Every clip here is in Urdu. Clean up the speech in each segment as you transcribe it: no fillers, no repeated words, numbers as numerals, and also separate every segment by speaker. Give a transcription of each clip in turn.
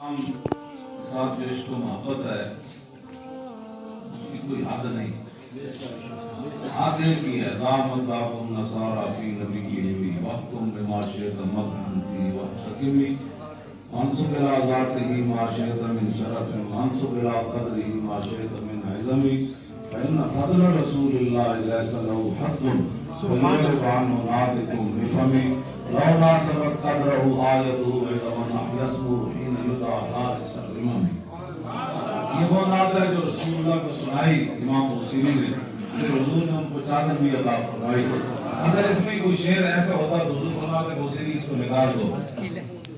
Speaker 1: ساتھ جو عشق و محبت ہے اس کی کوئی حد نہیں، حد کی ہے. دام اللہ النصارى فی نبیہ وقتم بما شئت مدحا فی وحشتمی وانصب الى ذاته ما شئت من شرف وانصب الى قدره ما شئت من عظم فإن فضل رسول الله ليس له حد فيعرف عنه ناطق بفم لو ناسبت قدره آیته ومن يسمو حين يدعى حارس الامم. یہ وہ نعت ہے جو رسول اللہ کو سنائی امام بوصیری نے، پھر حضور نے ان کو چادر بھی عطا فرمائی. اگر اس میں کوئی شعر ایسا ہوتا تو حضور فرماتے بوصیری اس کو نکال دو.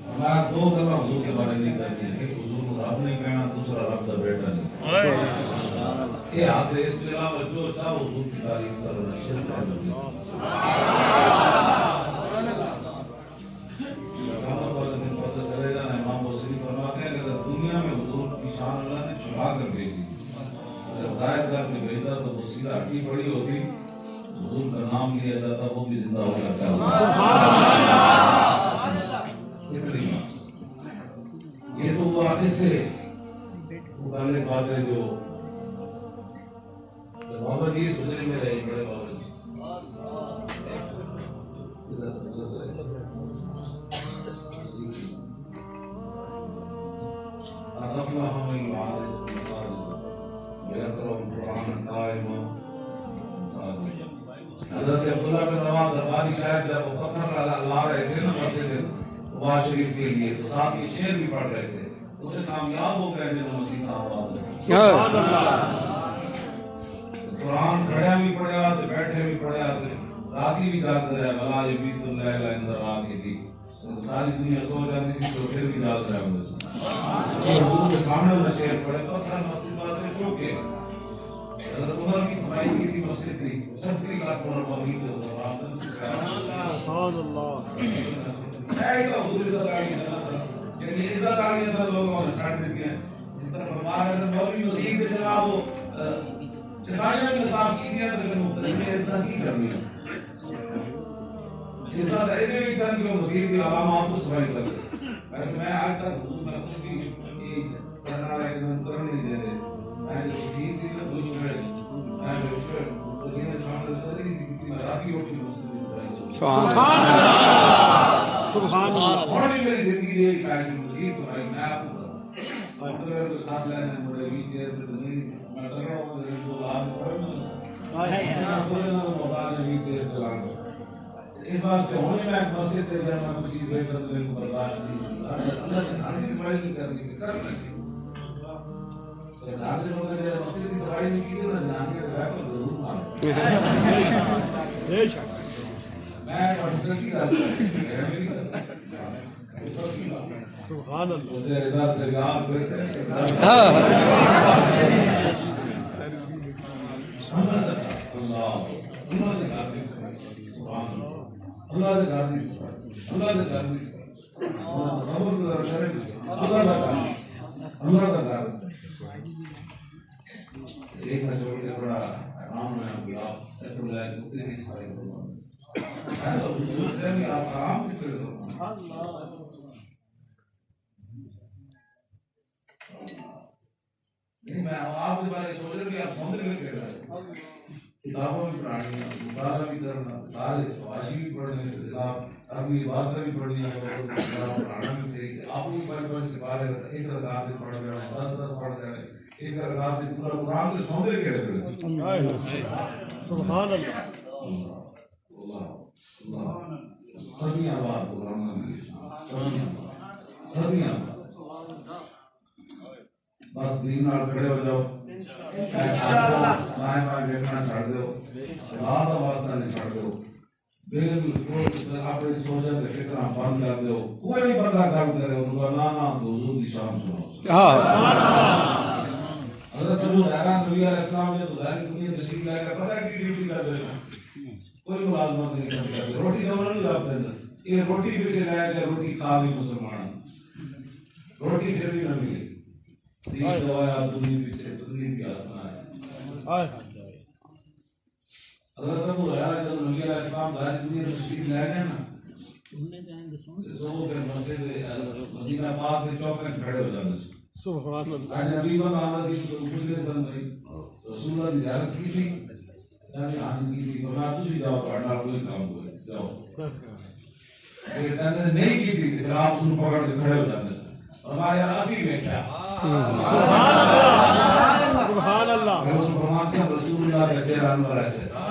Speaker 1: ہمارا دو دفعہ حضور کے بارے نہیں کرنی ہے، ایک حضور کو رب نہیں کہنا، دوسرا رب کا بیٹا نہیں. یہ آپ اس کے علاوہ جو چاہو حضور کی تعریف کرو شرک ہے. چلے جانا امام بوصیری فرماتے ہیں کہ اگر دنیا میں حضور کی شان اللہ نے چھپا کر بھیجی، اگر ظاہر کر کے بھیجتا تو وسیلہ ہٹی پڑی ہوتی، حضور کا نام لیا جاتا وہ بھی زندہ ہو جاتا. یہ تو وہ آگے سے متعلق باتیں جو بابا جی سجنے میں رہے بڑے بابا جی حضرت عبداللہ بن رواحہ درباری شاید جب وہ پتھر لا رہے تھے نا مسجد قباء شریف کے لیے تو ساتھ یہ شعر بھی پڑھ رہے تھے، اسے کامیاب ہو گئے جب مسیح کا آواز. قرآن کھڑیا بھی پڑھیا تو بیٹھے بھی پڑھیا تو راتی بھی جاگتے رہے. بلا یہ بیت اللہ اندر رات کی تھی، ساری دنیا سو جاتی تھی تو پھر بھی جاگ رہے ہوں گے. حضور کے سامنے وہ شعر پڑھے تو سر مسجد والے چوکے. حضرت عمر کی صفائی کی تھی مسجد کی 36 لاکھ عمر پابندی تھے. سبحان اللہ. ہے تو حضور صلی اللہ علیہ وسلم یعنی عزت علی صلی لوگوں نے چھاڑ دیتی ہیں. جس طرح فرمایا ہے مولوی مسیح کے جناب وہ چٹائیاں میں صاف کی دیا تو مختلف اس طرح کی کرنی ہے. اس طرح ایسے بھی انسان کی مسیح کی علامات کو صفائی کر دے. ویسے میں آج تک حضور میں خود بھی کرنا رہے کرنے نہیں دے رہے. میں جو شہید سی میں دوش میں جو اس پر دنیا میں سامنے رہی سی کیونکہ میں راتی اٹھی سبحان اللہ سبحان اللہ. اور بھی میری زندگی یہ کہا کہ مسیح صفائی میں آپ کو اگر کوئی خاص لینے مجھے بھی چیئر پہ تو نہیں میں کر رہا ہوں تو آپ پڑھیں اس بات پہ ہونے میں مسجد کے اندر میں کچھ چیز بیٹھ کر میرے کو برداشت نہیں. اللہ نے دھاڑی کی صفائی نہیں کرنی کر لیں. دھاڑی لوگ نے مسجد کی صفائی نہیں کی نا جانے کے بیٹھ کر ضرور مارے. میں مسجد کی سبحان اللہ سے یاد ایک چھوڑ کے تھوڑا آرام میں آپ آرام سے نہیں. میں آپ کے بارے سوچ رہا کہ آپ سمندر میں کہہ رہے ہیں کتابوں بھی پڑھانی ہے، مطالعہ بھی کرنا، سارے فواشی بھی پڑھنے سے عربی باتیں بھی پڑھنی ہے، پڑھانا بھی چاہیے. آپ بھی بڑے سے بارے ایک رکعت میں پڑھ رہے ہیں 10 پڑھ رہے ہیں، ایک رکعت میں پورا قرآن کے سمندر کہہ رہے ہیں. سبحان اللہ صدیاں بعد قرآن صدیاں بس دین نال کھڑے ہو جاؤ انشاءاللہ. دائیں بائیں دیکھنا چھوڑ دو، بات واسطہ نہیں چھوڑ دو، بالکل اپنی سوچا کے فکر بند کر دو. کوئی بھی بندہ کام کرے ان کو لانا تو حضور کی شان سنو. حضرت ابو حیران نبی علیہ السلام نے تو ظاہر دنیا تشریف لائے گا پتہ کی ڈیوٹی کر دے کوئی ملازمت نہیں کرتے. روٹی کا نہیں آپ دے یہ روٹی پیچھے لائے گا، روٹی کھا بھی مسلمان روٹی پھر بھی نہ ملی. حضرت ابو حیران جب نبی علیہ السلام ظاہر دنیا تشریف لائے گئے نا سو پھر مسجد مدینہ پاک میں چوک میں کھڑے ہو جانے سے
Speaker 2: سبحان اللہ.
Speaker 1: نبی بنا دی تو کچھ نہیں سمجھ رسول اللہ کی زیارت کی تھی یعنی آن کی تھی تو نہ تجھے جاؤ پڑھنا کوئی کام ہوئے جاؤ لیکن نے نہیں کی تھی پھر آپ اس کو پکڑ کے کھڑے ہو جانے سے ہمارے عاصی میں کیا
Speaker 2: سبحان اللہ سبحان اللہ.
Speaker 1: رسول اللہ کا چہرہ انور ایسے تھا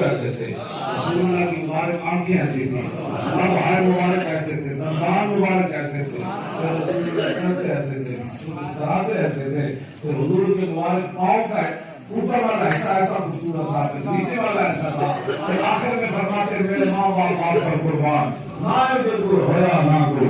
Speaker 1: ایسے تھے رسول اللہ کی مبارک آنکھیں ایسی تھیں ہاتھ مبارک ایسے تھے دندان مبارک ایسے تھے رسول اللہ ایسے تھے صحابے ایسے تھے تو حضور کے مبارک پاؤں کا اوپر والا حصہ ایسا خوبصورت تھا نیچے والا ایسا تھا پھر آخر میں فرماتے میرے ماں باپ آپ پر قربان نہ بالکل ہویا نہ کوئی